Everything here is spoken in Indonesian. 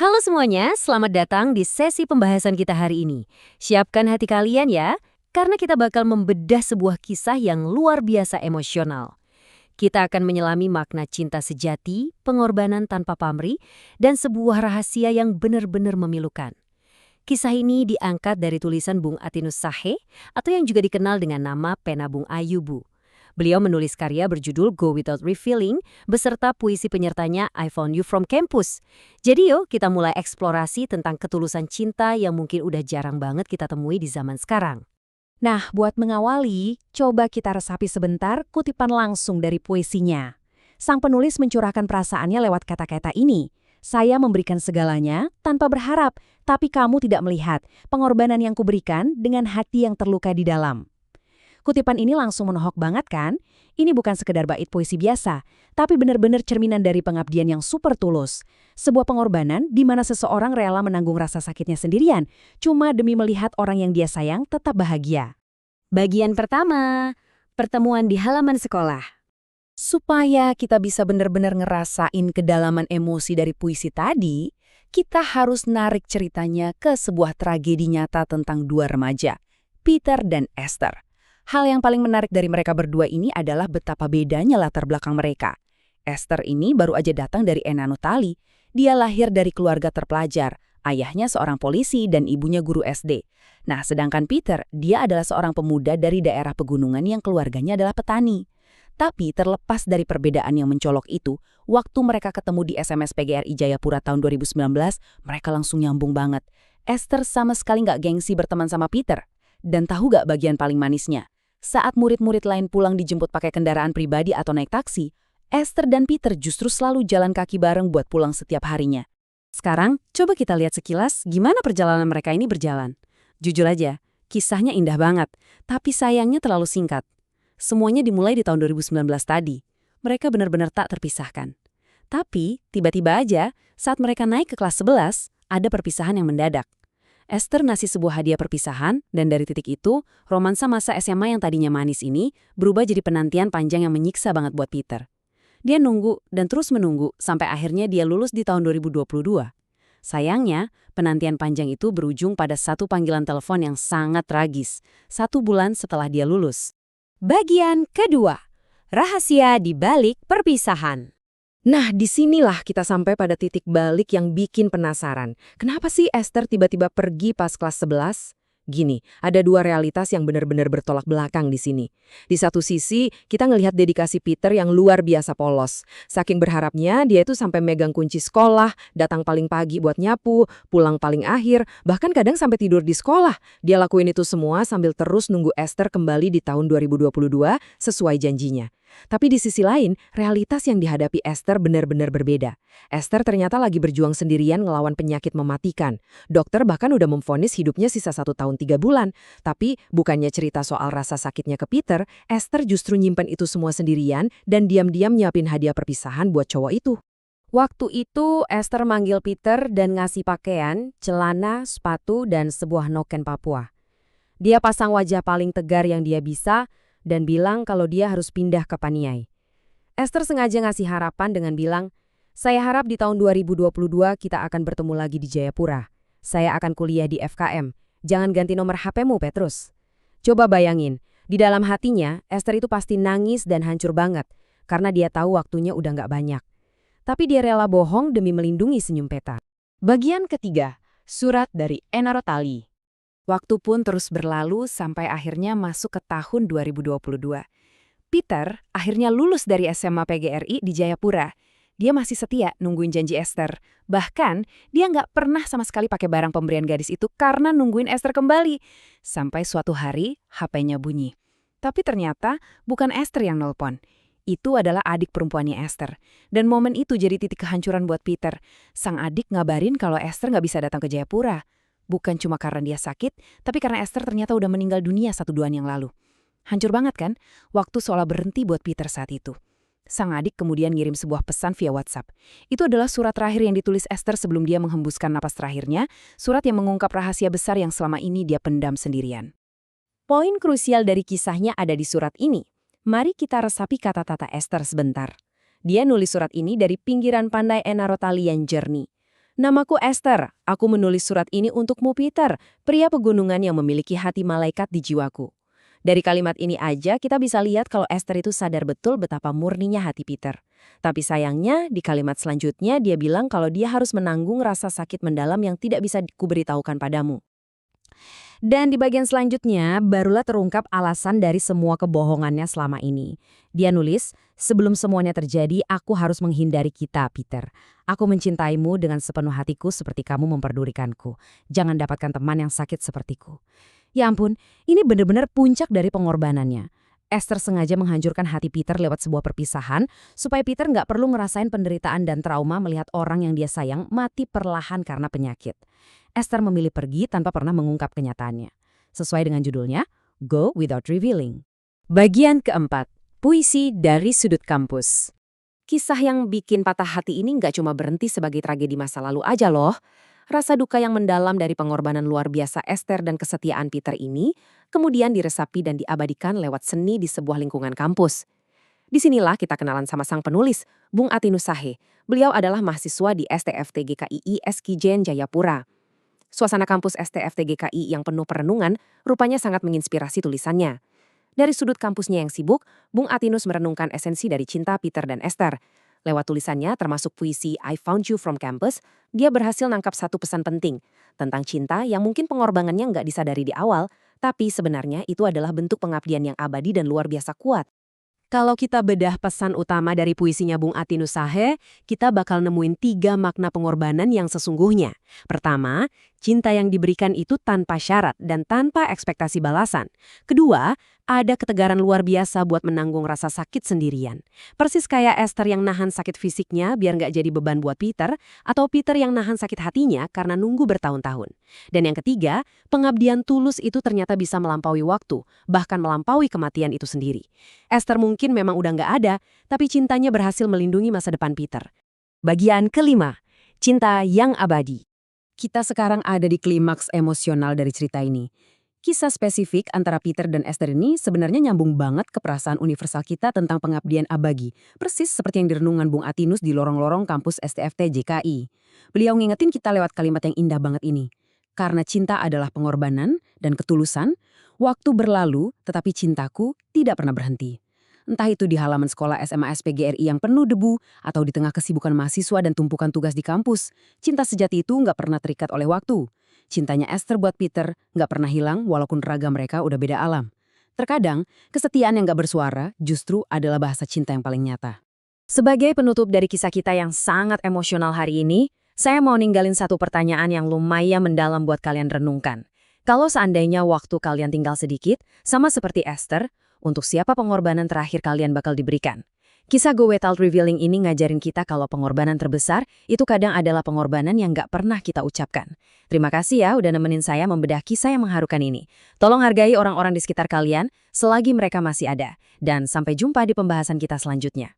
Halo semuanya, selamat datang di sesi pembahasan kita hari ini. Siapkan hati kalian ya, karena kita bakal membedah sebuah kisah yang luar biasa emosional. Kita akan menyelami makna cinta sejati, pengorbanan tanpa pamrih, dan sebuah rahasia yang benar-benar memilukan. Kisah ini diangkat dari tulisan Bung Atinus Sahe, atau yang juga dikenal dengan nama Pena Bung Ayubu. Beliau menulis karya berjudul Go Without Refilling beserta puisi penyertanya I Found You From Campus. Jadi yuk kita mulai eksplorasi tentang ketulusan cinta yang mungkin udah jarang banget kita temui di zaman sekarang. Nah, buat mengawali, coba kita resapi sebentar kutipan langsung dari puisinya. Sang penulis mencurahkan perasaannya lewat kata-kata ini. Saya memberikan segalanya tanpa berharap, tapi kamu tidak melihat pengorbanan yang kuberikan dengan hati yang terluka di dalam. Kutipan ini langsung menohok banget kan? Ini bukan sekedar bait puisi biasa, tapi benar-benar cerminan dari pengabdian yang super tulus. Sebuah pengorbanan di mana seseorang rela menanggung rasa sakitnya sendirian, cuma demi melihat orang yang dia sayang tetap bahagia. Bagian pertama, pertemuan di halaman sekolah. Supaya kita bisa benar-benar ngerasain kedalaman emosi dari puisi tadi, kita harus narik ceritanya ke sebuah tragedi nyata tentang dua remaja, Peter dan Esther. Hal yang paling menarik dari mereka berdua ini adalah betapa bedanya latar belakang mereka. Esther ini baru aja datang dari Enanutali. Dia lahir dari keluarga terpelajar. Ayahnya seorang polisi dan ibunya guru SD. Nah, sedangkan Peter, dia adalah seorang pemuda dari daerah pegunungan yang keluarganya adalah petani. Tapi terlepas dari perbedaan yang mencolok itu, waktu mereka ketemu di SMS PGRI Jayapura tahun 2019, mereka langsung nyambung banget. Esther sama sekali nggak gengsi berteman sama Peter. Dan tahu gak bagian paling manisnya? Saat murid-murid lain pulang dijemput pakai kendaraan pribadi atau naik taksi, Esther dan Peter justru selalu jalan kaki bareng buat pulang setiap harinya. Sekarang, coba kita lihat sekilas gimana perjalanan mereka ini berjalan. Jujur aja, kisahnya indah banget, tapi sayangnya terlalu singkat. Semuanya dimulai di tahun 2019 tadi. Mereka benar-benar tak terpisahkan. Tapi, tiba-tiba aja, saat mereka naik ke kelas 11, ada perpisahan yang mendadak. Esther ngasih sebuah hadiah perpisahan, dan dari titik itu, romansa masa SMA yang tadinya manis ini berubah jadi penantian panjang yang menyiksa banget buat Peter. Dia nunggu dan terus menunggu sampai akhirnya dia lulus di tahun 2022. Sayangnya, penantian panjang itu berujung pada satu panggilan telepon yang sangat tragis, 1 bulan setelah dia lulus. Bagian kedua, rahasia di balik perpisahan. Nah, disinilah kita sampai pada titik balik yang bikin penasaran. Kenapa sih Esther tiba-tiba pergi pas kelas 11? Gini, ada dua realitas yang benar-benar bertolak belakang di sini. Di satu sisi, kita ngelihat dedikasi Peter yang luar biasa polos. Saking berharapnya, dia itu sampai megang kunci sekolah, datang paling pagi buat nyapu, pulang paling akhir, bahkan kadang sampai tidur di sekolah. Dia lakuin itu semua sambil terus nunggu Esther kembali di tahun 2022 sesuai janjinya. Tapi di sisi lain, realitas yang dihadapi Esther benar-benar berbeda. Esther ternyata lagi berjuang sendirian ngelawan penyakit mematikan. Dokter bahkan udah memvonis hidupnya sisa 1 tahun 3 bulan. Tapi bukannya cerita soal rasa sakitnya ke Peter, Esther justru nyimpen itu semua sendirian dan diam-diam nyiapin hadiah perpisahan buat cowok itu. Waktu itu Esther manggil Peter dan ngasih pakaian, celana, sepatu, dan sebuah noken Papua. Dia pasang wajah paling tegar yang dia bisa, dan bilang kalau dia harus pindah ke Paniai. Esther sengaja ngasih harapan dengan bilang, saya harap di tahun 2022 kita akan bertemu lagi di Jayapura. Saya akan kuliah di FKM. Jangan ganti nomor HP-mu, Petrus. Coba bayangin, di dalam hatinya Esther itu pasti nangis dan hancur banget, karena dia tahu waktunya udah nggak banyak. Tapi dia rela bohong demi melindungi senyum Peter. Bagian ketiga, surat dari Enarotali. Waktu pun terus berlalu sampai akhirnya masuk ke tahun 2022. Peter akhirnya lulus dari SMA PGRI di Jayapura. Dia masih setia nungguin janji Esther. Bahkan, dia nggak pernah sama sekali pakai barang pemberian gadis itu karena nungguin Esther kembali. Sampai suatu hari, HP-nya bunyi. Tapi ternyata bukan Esther yang nelpon. Itu adalah adik perempuannya Esther. Dan momen itu jadi titik kehancuran buat Peter. Sang adik ngabarin kalau Esther nggak bisa datang ke Jayapura. Bukan cuma karena dia sakit, tapi karena Esther ternyata udah meninggal dunia 1 bulan yang lalu. Hancur banget kan? Waktu seolah berhenti buat Peter saat itu. Sang adik kemudian ngirim sebuah pesan via WhatsApp. Itu adalah surat terakhir yang ditulis Esther sebelum dia menghembuskan napas terakhirnya, surat yang mengungkap rahasia besar yang selama ini dia pendam sendirian. Poin krusial dari kisahnya ada di surat ini. Mari kita resapi kata-kata Esther sebentar. Dia nulis surat ini dari pinggiran pandai Enarotali yang jernih. Namaku Esther. Aku menulis surat ini untukmu, Peter, pria pegunungan yang memiliki hati malaikat di jiwaku. Dari kalimat ini aja kita bisa lihat kalau Esther itu sadar betul betapa murninya hati Peter. Tapi sayangnya di kalimat selanjutnya dia bilang kalau dia harus menanggung rasa sakit mendalam yang tidak bisa kuberitahukan padamu. Dan di bagian selanjutnya, barulah terungkap alasan dari semua kebohongannya selama ini. Dia nulis, sebelum semuanya terjadi, aku harus menghindari kita, Peter. Aku mencintaimu dengan sepenuh hatiku seperti kamu memperdulikanku. Jangan dapatkan teman yang sakit sepertiku. Ya ampun, ini benar-benar puncak dari pengorbanannya. Esther sengaja menghancurkan hati Peter lewat sebuah perpisahan, supaya Peter nggak perlu ngerasain penderitaan dan trauma melihat orang yang dia sayang mati perlahan karena penyakit. Esther memilih pergi tanpa pernah mengungkap kenyataannya. Sesuai dengan judulnya, Go Without Revealing. Bagian keempat, puisi dari sudut kampus. Kisah yang bikin patah hati ini nggak cuma berhenti sebagai tragedi masa lalu aja loh. Rasa duka yang mendalam dari pengorbanan luar biasa Esther dan kesetiaan Peter ini kemudian diresapi dan diabadikan lewat seni di sebuah lingkungan kampus. Disinilah kita kenalan sama sang penulis, Bung Atinus Sahe. Beliau adalah mahasiswa di STFTGKII Eskijen Jayapura. Suasana kampus STFTGKI yang penuh perenungan rupanya sangat menginspirasi tulisannya. Dari sudut kampusnya yang sibuk, Bung Atinus merenungkan esensi dari cinta Peter dan Esther. Lewat tulisannya termasuk puisi I Found You From Campus, dia berhasil nangkap satu pesan penting tentang cinta yang mungkin pengorbanannya nggak disadari di awal, tapi sebenarnya itu adalah bentuk pengabdian yang abadi dan luar biasa kuat. Kalau kita bedah pesan utama dari puisinya Bung Atinus Sahe, kita bakal nemuin 3 makna pengorbanan yang sesungguhnya. Pertama, cinta yang diberikan itu tanpa syarat dan tanpa ekspektasi balasan. Kedua, ada ketegaran luar biasa buat menanggung rasa sakit sendirian. Persis kayak Esther yang nahan sakit fisiknya biar nggak jadi beban buat Peter, atau Peter yang nahan sakit hatinya karena nunggu bertahun-tahun. Dan yang ketiga, pengabdian tulus itu ternyata bisa melampaui waktu, bahkan melampaui kematian itu sendiri. Esther mungkin memang udah nggak ada, tapi cintanya berhasil melindungi masa depan Peter. Bagian kelima, cinta yang abadi. Kita sekarang ada di klimaks emosional dari cerita ini. Kisah spesifik antara Peter dan Esther ini sebenarnya nyambung banget ke perasaan universal kita tentang pengabdian abadi, persis seperti yang direnungan Bung Atinus di lorong-lorong kampus STFT JKI. Beliau ngingetin kita lewat kalimat yang indah banget ini. Karena cinta adalah pengorbanan dan ketulusan, waktu berlalu tetapi cintaku tidak pernah berhenti. Entah itu di halaman sekolah SMA SPGRI yang penuh debu, atau di tengah kesibukan mahasiswa dan tumpukan tugas di kampus, cinta sejati itu nggak pernah terikat oleh waktu. Cintanya Esther buat Peter nggak pernah hilang walaupun raga mereka udah beda alam. Terkadang, kesetiaan yang nggak bersuara justru adalah bahasa cinta yang paling nyata. Sebagai penutup dari kisah kita yang sangat emosional hari ini, saya mau ninggalin satu pertanyaan yang lumayan mendalam buat kalian renungkan. Kalau seandainya waktu kalian tinggal sedikit, sama seperti Esther, untuk siapa pengorbanan terakhir kalian bakal diberikan? Kisah Go Without Revealing ini ngajarin kita kalau pengorbanan terbesar itu kadang adalah pengorbanan yang nggak pernah kita ucapkan. Terima kasih ya udah nemenin saya membedah kisah yang mengharukan ini. Tolong hargai orang-orang di sekitar kalian selagi mereka masih ada. Dan sampai jumpa di pembahasan kita selanjutnya.